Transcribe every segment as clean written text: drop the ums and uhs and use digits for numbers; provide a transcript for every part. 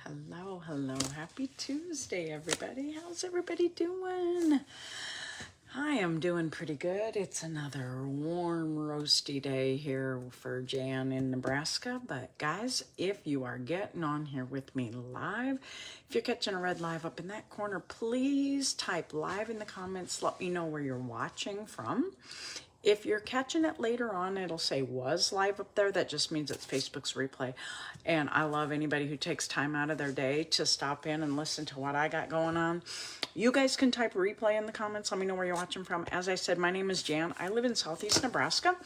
Hello, hello. Happy Tuesday, everybody. How's everybody doing? I am doing pretty good. It's another warm, roasty day here for Jan in Nebraska. But guys, if you are getting on here with me live, if you're catching a red live up in that corner, please type live in the comments. Let me know where you're watching from. If you're catching it later on, it'll say was live up there. That just means it's Facebook's replay. And I love anybody who takes time out of their day to stop in and listen to what I got going on. You guys can type replay in the comments. Let me know where you're watching from. As I said, my name is Jan. I live in Southeast Nebraska.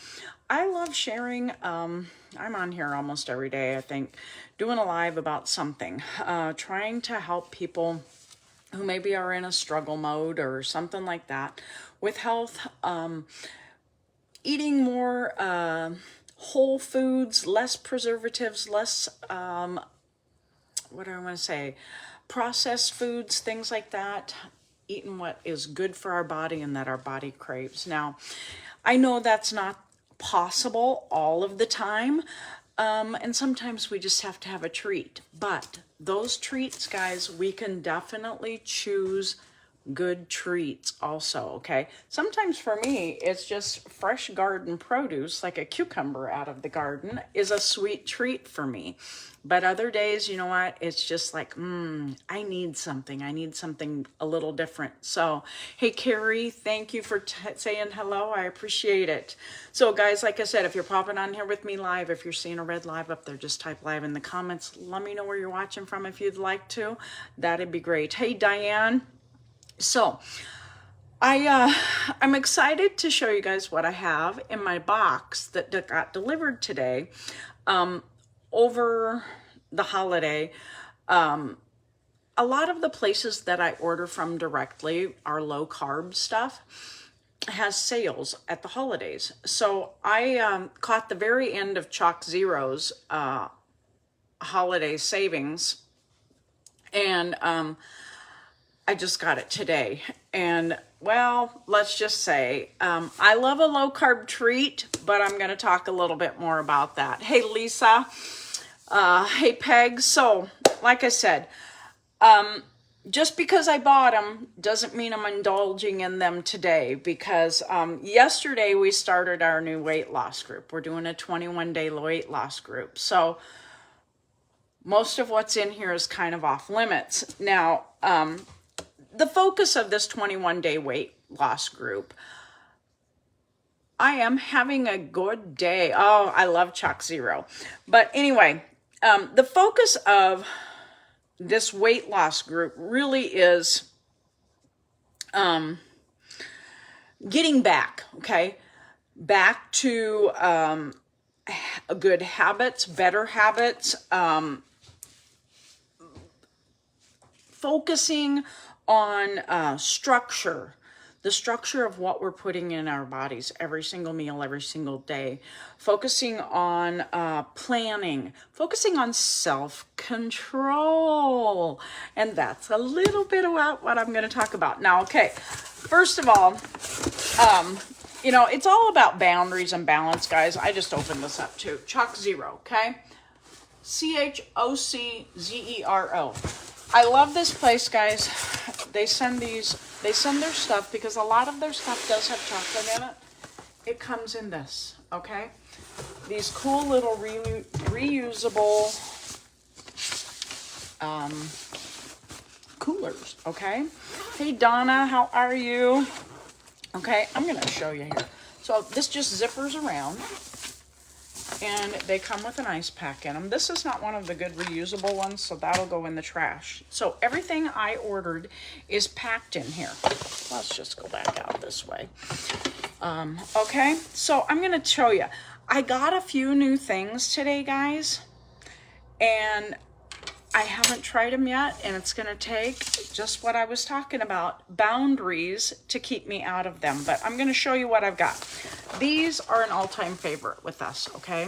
I love sharing. I'm on here almost every day, I think, doing a live about something. Trying to help people who maybe are in a struggle mode or something like that with health. Eating more whole foods, less preservatives, less, what do I want to say, processed foods, things like that. Eating what is good for our body and that our body craves. Now, I know that's not possible all of the time, and sometimes we just have to have a treat. But those treats, guys, we can definitely choose good treats also, okay? Sometimes for me, it's just fresh garden produce, like a cucumber out of the garden, is a sweet treat for me. But other days, you know what? It's just like, I need something. I need something a little different. So, hey, Carrie, thank you for saying hello. I appreciate it. So, guys, like I said, if you're popping on here with me live, if you're seeing a red live up there, just type live in the comments. Let me know where you're watching from if you'd like to. That'd be great. Hey, Diane. So, I'm excited to show you guys what I have in my box that got delivered today. Over the holiday, a lot of the places that I order from directly, our low carb stuff, has sales at the holidays. So I caught the very end of Choc Zero's holiday savings, and I just got it today. And well, let's just say, I love a low carb treat, but I'm going to talk a little bit more about that. Hey, Lisa. Hey, Peg. So, like I said, just because I bought them doesn't mean I'm indulging in them today, because yesterday we started our new weight loss group. We're doing a 21-day weight loss group. So, most of what's in here is kind of off limits. Now, the focus of this 21-day weight loss group, I am having a good day. Oh, I love Choc Zero. But anyway, the focus of this weight loss group really is getting back, okay? Back to good habits, better habits, focusing on structure, the structure of what we're putting in our bodies every single meal, every single day, focusing on planning, focusing on self-control. And that's a little bit about what I'm going to talk about. Now, okay, first of all, you know, it's all about boundaries and balance, guys. I just opened this up too. Choc Zero, okay? CHOCZERO. I love this place, guys. They send their stuff, because a lot of their stuff does have chocolate in it. It comes in this, okay? These cool little reusable coolers, okay? Hey, Donna, how are you? Okay, I'm going to show you here. So this just zippers around, and they come with an ice pack in them. This is not one of the good reusable ones, so that'll go in the trash. So everything I ordered is packed in here. Let's just go back out this way. Okay, so I'm going to show you. I got a few new things today, guys, and I haven't tried them yet, and it's going to take just what I was talking about, boundaries, to keep me out of them. But I'm going to show you what I've got. These are an all-time favorite with us, okay?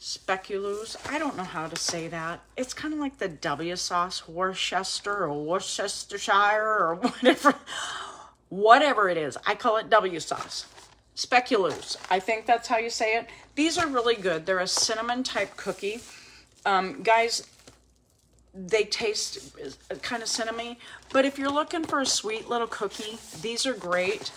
Speculoos. I don't know how to say that. It's kind of like the W sauce, Worcester or Worcestershire or whatever. Whatever it is. I call it W sauce. Speculoos. I think that's how you say it. These are really good. They're a cinnamon type cookie. Guys, they taste kind of cinnamony. But if you're looking for a sweet little cookie, these are great.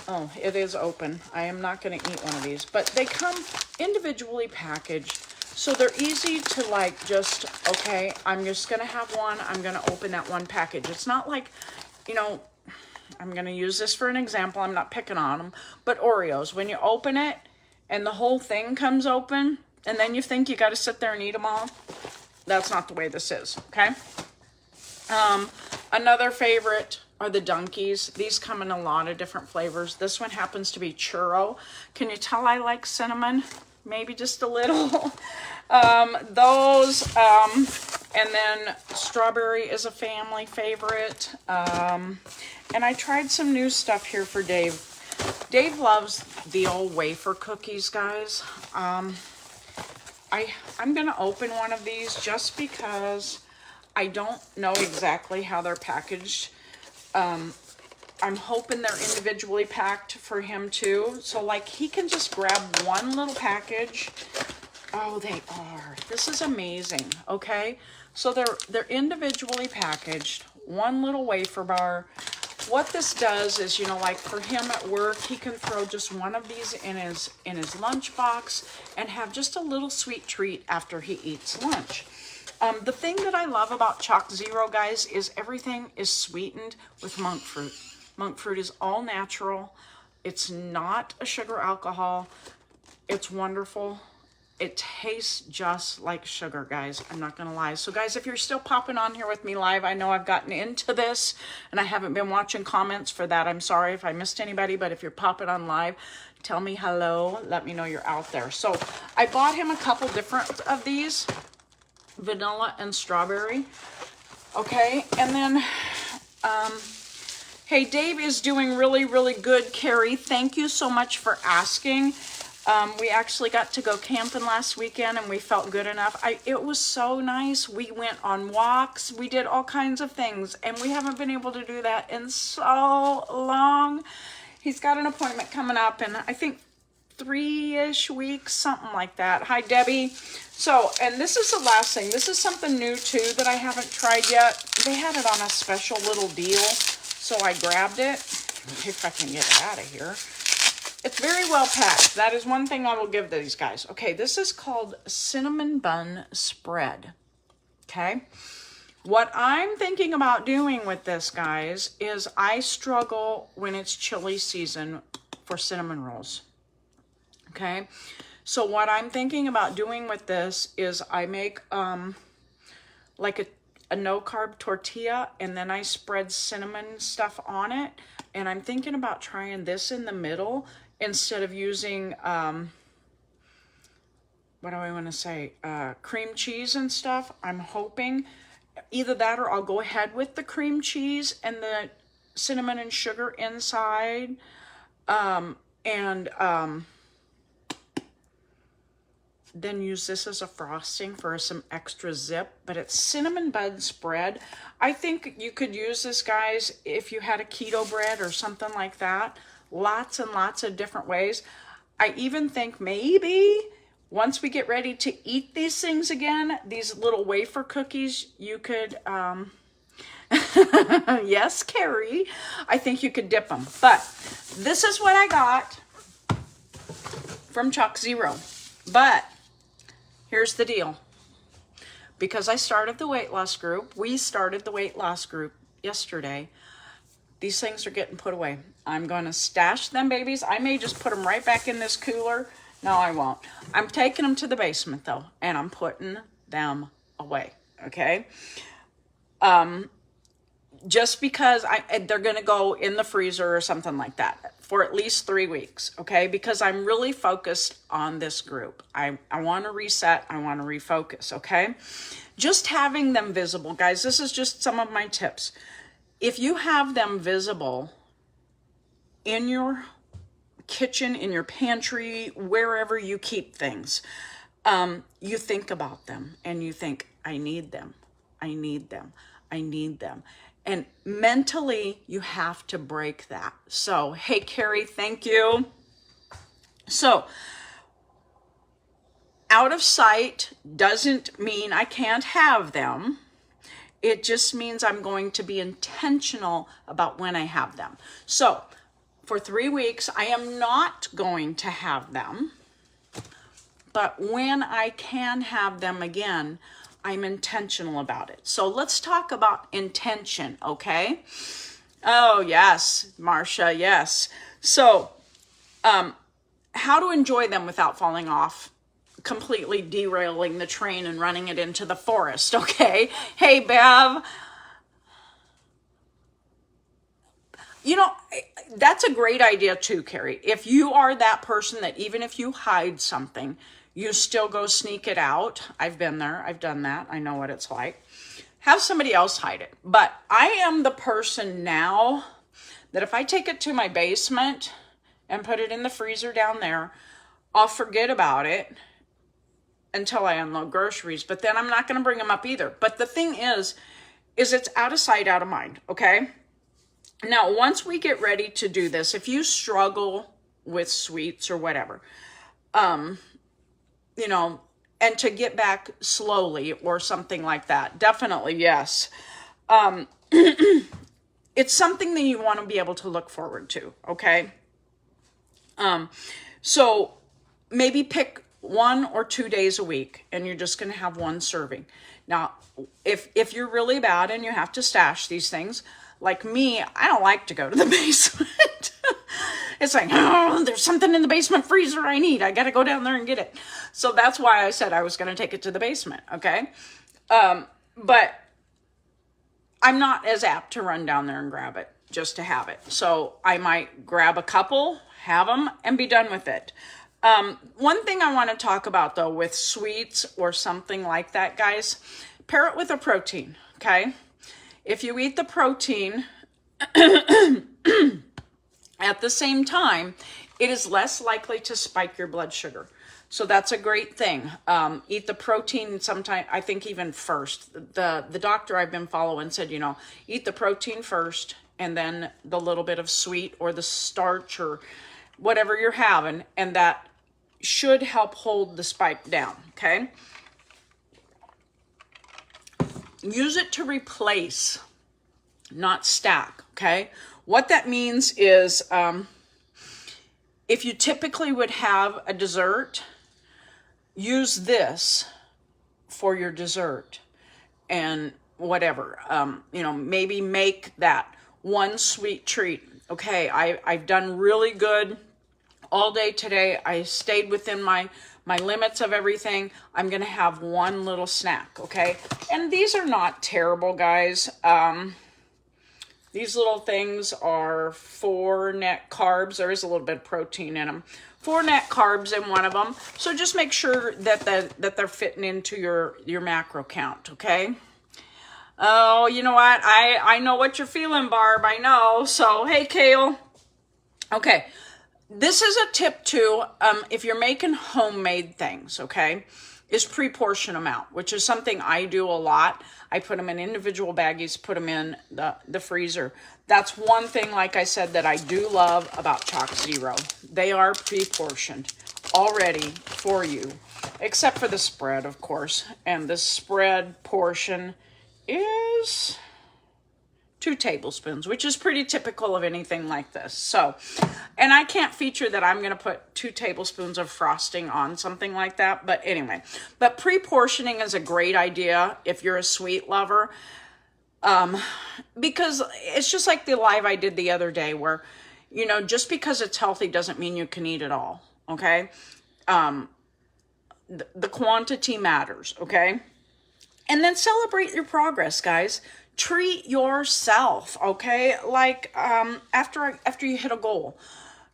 Oh, it is open. I am not going to eat one of these. But they come individually packaged. So they're easy to like just, okay, I'm just going to have one. I'm going to open that one package. It's not like, you know, I'm going to use this for an example. I'm not picking on them. But Oreos, when you open it and the whole thing comes open and then you think you got to sit there and eat them all, that's not the way this is, okay? Another favorite are the Dunkies. These come in a lot of different flavors. This one happens to be churro. Can you tell I like cinnamon? Maybe just a little. And then strawberry is a family favorite. And I tried some new stuff here for Dave. Dave loves the old wafer cookies, guys. I'm going to open one of these just because I don't know exactly how they're packaged. I'm hoping they're individually packed for him too. So like he can just grab one little package. Oh, they are. This is amazing. Okay. So they're individually packaged. One little wafer bar. What this does is, you know, like for him at work, he can throw just one of these in his lunchbox and have just a little sweet treat after he eats lunch. The thing that I love about Choc Zero, guys, is everything is sweetened with monk fruit. Monk fruit is all natural. It's not a sugar alcohol. It's wonderful. It tastes just like sugar, guys. I'm not going to lie. So, guys, if you're still popping on here with me live, I know I've gotten into this and I haven't been watching comments for that. I'm sorry if I missed anybody, but if you're popping on live, tell me hello. Let me know you're out there. So, I bought him a couple different of these, vanilla and strawberry. Okay, and then, hey, Dave is doing really, really good, Carrie. Thank you so much for asking. We actually got to go camping last weekend and we felt good enough. It was so nice. We went on walks. We did all kinds of things and we haven't been able to do that in so long. He's got an appointment coming up in, I think, 3-ish weeks, something like that. Hi, Debbie. So, and this is the last thing. This is something new too that I haven't tried yet. They had it on a special little deal, so I grabbed it. See if I can get it out of here. It's very well packed. That is one thing I will give these guys. Okay, this is called cinnamon bun spread. Okay. What I'm thinking about doing with this, guys, is I struggle when it's chili season for cinnamon rolls. Okay. So what I'm thinking about doing with this is I make like a no-carb tortilla and then I spread cinnamon stuff on it. And I'm thinking about trying this in the middle instead of using, what do I want to say, cream cheese and stuff. I'm hoping either that or I'll go ahead with the cream cheese and the cinnamon and sugar inside. Then use this as a frosting for some extra zip, but it's cinnamon bun spread. I think you could use this, guys, if you had a keto bread or something like that. Lots and lots of different ways. I even think maybe once we get ready to eat these things again, these little wafer cookies, you could, yes, Carrie, I think you could dip them. But this is what I got from Choc Zero. But here's the deal. Because I started the weight loss group, we started the weight loss group yesterday, these things are getting put away. I'm going to stash them, babies. I may just put them right back in this cooler. No, I won't. I'm taking them to the basement, though, and I'm putting them away, okay? Just because they're going to go in the freezer or something like that for at least 3 weeks, okay? Because I'm really focused on this group. I want to reset. I want to refocus, okay? Just having them visible, guys, this is just some of my tips. If you have them visible in your kitchen, in your pantry, wherever you keep things, you think about them and you think, I need them, I need them, I need them. And mentally, you have to break that. So, hey, Carrie, thank you. So, out of sight doesn't mean I can't have them. It just means I'm going to be intentional about when I have them. So for 3 weeks, I am not going to have them. But when I can have them again, I'm intentional about it. So let's talk about intention, okay? Oh, yes, Marcia, yes. So how to enjoy them without falling off, completely derailing the train and running it into the forest, okay? Hey, Bev. You know, that's a great idea too, Carrie. If you are that person that even if you hide something, you still go sneak it out. I've been there. I've done that. I know what it's like. Have somebody else hide it. But I am the person now that if I take it to my basement and put it in the freezer down there, I'll forget about it until I unload groceries. But then I'm not going to bring them up either. But the thing is it's out of sight, out of mind, okay? Now, once we get ready to do this, if you struggle with sweets or whatever, you know, and to get back slowly or something like that, definitely, yes. It's something that you want to be able to look forward to, okay? So maybe pick 1 or 2 days a week and you're just going to have one serving. Now, if you're really bad and you have to stash these things, like me, I don't like to go to the basement. It's like, oh, there's something in the basement freezer I need. I got to go down there and get it. So that's why I said I was going to take it to the basement, okay? But I'm not as apt to run down there and grab it just to have it. So I might grab a couple, have them, and be done with it. One thing I want to talk about, though, with sweets or something like that, guys, pair it with a protein, okay? If you eat the protein at the same time, it is less likely to spike your blood sugar. So that's a great thing. Eat the protein sometime, I think even first. The doctor I've been following said, you know, eat the protein first and then the little bit of sweet or the starch or whatever you're having. And that should help hold the spike down, okay? Use it to replace, not stack, okay? What that means is if you typically would have a dessert, use this for your dessert and whatever. You know, maybe make that one sweet treat. Okay, I've done really good all day today. I stayed within my limits of everything. I'm going to have one little snack, okay? And these are not terrible, guys. These little things are 4 net carbs. There is a little bit of protein in them. 4 net carbs in one of them. So just make sure that they're fitting into your macro count, okay? Oh, you know what? I know what you're feeling, Barb. I know. So, hey, Kale. Okay. This is a tip too, if you're making homemade things, okay, is pre-portion them out, which is something I do a lot. I put them in individual baggies, put them in the freezer. That's one thing, like I said, that I do love about Choc Zero. They are pre-portioned already for you, except for the spread, of course. And the spread portion is 2 tablespoons, which is pretty typical of anything like this. So, and I can't feature that I'm going to put 2 tablespoons of frosting on something like that. But anyway, but pre-portioning is a great idea if you're a sweet lover. Because it's just like the live I did the other day where, you know, just because it's healthy doesn't mean you can eat it all. Okay. The quantity matters. Okay. And then celebrate your progress, guys. Treat yourself, okay? Like after you hit a goal,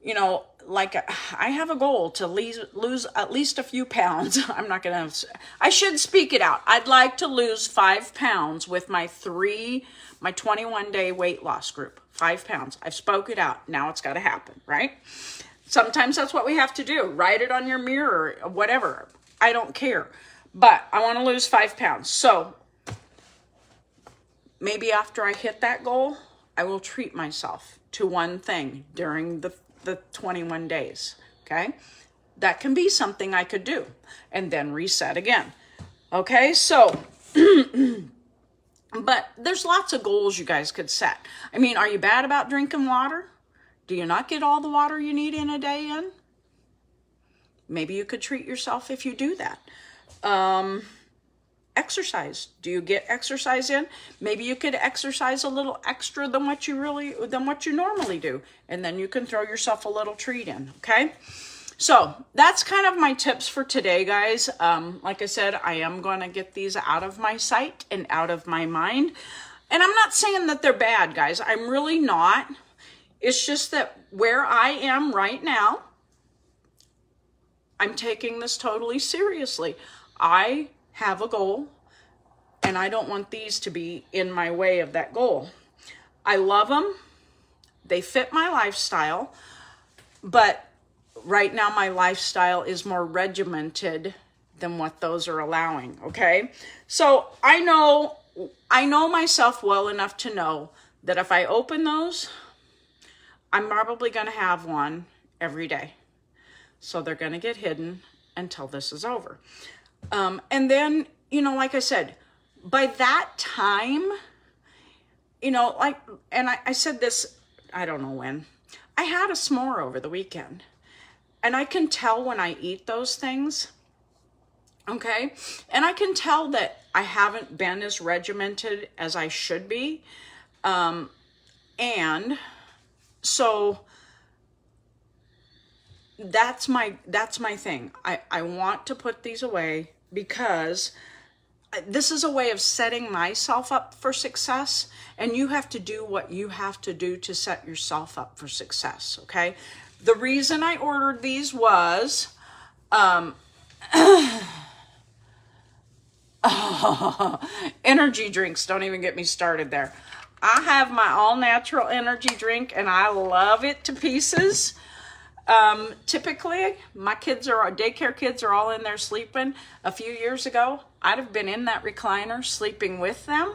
you know, like I have a goal to lose at least a few pounds. I'm not gonna. I should speak it out. I'd like to lose 5 pounds with my 21-day weight loss group. 5 pounds. I've spoke it out. Now it's got to happen, right? Sometimes that's what we have to do. Write it on your mirror, whatever. I don't care, but I want to lose 5 pounds. So maybe after I hit that goal, I will treat myself to one thing during the 21 days, okay? That can be something I could do and then reset again. Okay, so But there's lots of goals you guys could set. I mean, are you bad about drinking water? Do you not get all the water you need in a day in? Maybe you could treat yourself if you do that. Exercise. Do you get exercise in? Maybe you could exercise a little extra than what you normally do. And then you can throw yourself a little treat in, okay? So that's kind of my tips for today, guys. Like I said, I am going to get these out of my sight and out of my mind. And I'm not saying that they're bad, guys. I'm really not. It's just that where I am right now, I'm taking this totally seriously. I have a goal, and I don't want these to be in my way of that goal. I love them. They fit my lifestyle, but right now my lifestyle is more regimented than what those are allowing, okay? So I know myself well enough to know that if I open those, I'm probably going to have one every day. So they're going to get hidden until this is over. And then, like I said, by that time, and I said this, I don't know when, I had a s'more over the weekend. And I can tell when I eat those things, okay? And I can tell that I haven't been as regimented as I should be. And so that's my thing. I want to put these away because this is a way of setting myself up for success, and you have to do what you have to do to set yourself up for success, okay? The reason I ordered these was, energy drinks, don't even get me started there. I have my all-natural energy drink, and I love it to pieces. Typically, my daycare kids are all in there sleeping. A few years ago, I'd have been in that recliner sleeping with them.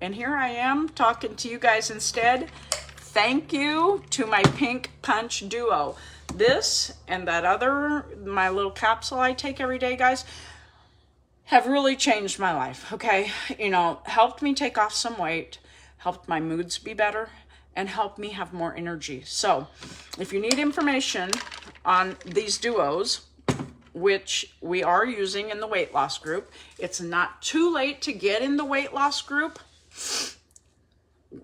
And here I am talking to you guys instead. Thank you to my Pink Punch Duo. This and that other, my little capsule I take every day, guys, have really changed my life, okay? Helped me take off some weight, helped my moods be better, and help me have more energy. So if you need information on these duos, which we are using in the weight loss group, it's not too late to get in the weight loss group.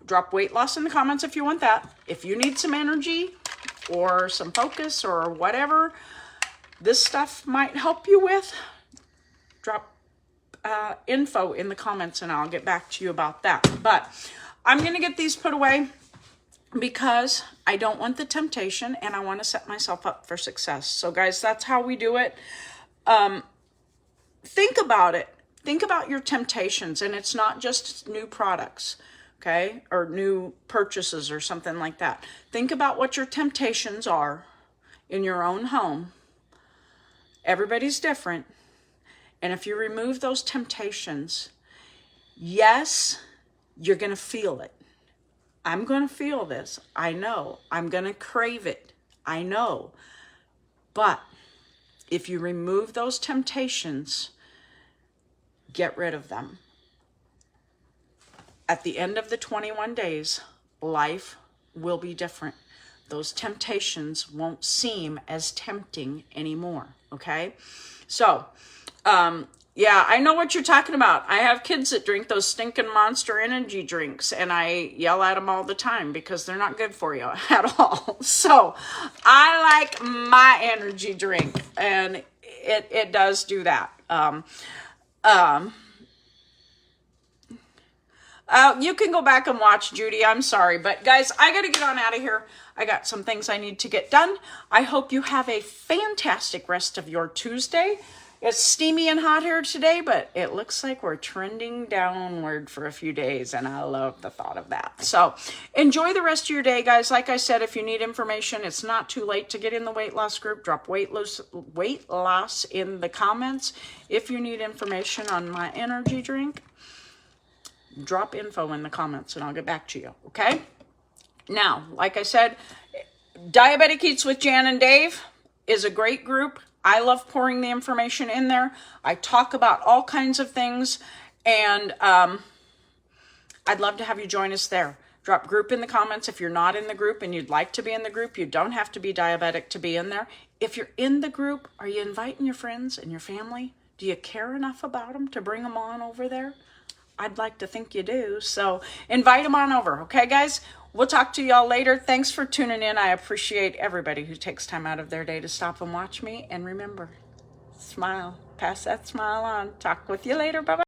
Drop weight loss in the comments if you want that. If you need some energy or some focus or whatever this stuff might help you with, drop info in the comments and I'll get back to you about that. But I'm going to get these put away because I don't want the temptation and I want to set myself up for success. So guys, that's how we do it. Think about it. Think about your temptations, and it's not just new products, okay, or new purchases or something like that. Think about what your temptations are in your own home. Everybody's different. And if you remove those temptations, yes, you're going to feel it. I'm going to feel this. I know. I'm going to crave it. I know. But if you remove those temptations, get rid of them. At the end of the 21 days, life will be different. Those temptations won't seem as tempting anymore, okay? So, yeah, I know what you're talking about. I have kids that drink those stinking Monster energy drinks, and I yell at them all the time because they're not good for you at all. So I like my energy drink, and it does do that. You can go back and watch, Judy. I'm sorry. But guys, I got to get on out of here. I got some things I need to get done. I hope you have a fantastic rest of your Tuesday. It's steamy and hot here today, but it looks like we're trending downward for a few days, and I love the thought of that. So enjoy the rest of your day, guys. Like I said, if you need information, it's not too late to get in the weight loss group. Drop weight loss in the comments. If you need information on my energy drink, drop info in the comments, and I'll get back to you, okay? Now, like I said, Diabetic Eats with Jan and Dave is a great group. I love pouring the information in there. I talk about all kinds of things, and I'd love to have you join us there. Drop group in the comments if you're not in the group and you'd like to be in the group. You don't have to be diabetic to be in there. If you're in the group, are you inviting your friends and your family? Do you care enough about them to bring them on over there? I'd like to think you do. So invite them on over. Okay, guys? We'll talk to y'all later. Thanks for tuning in. I appreciate everybody who takes time out of their day to stop and watch me. And remember, smile. Pass that smile on. Talk with you later. Bye-bye.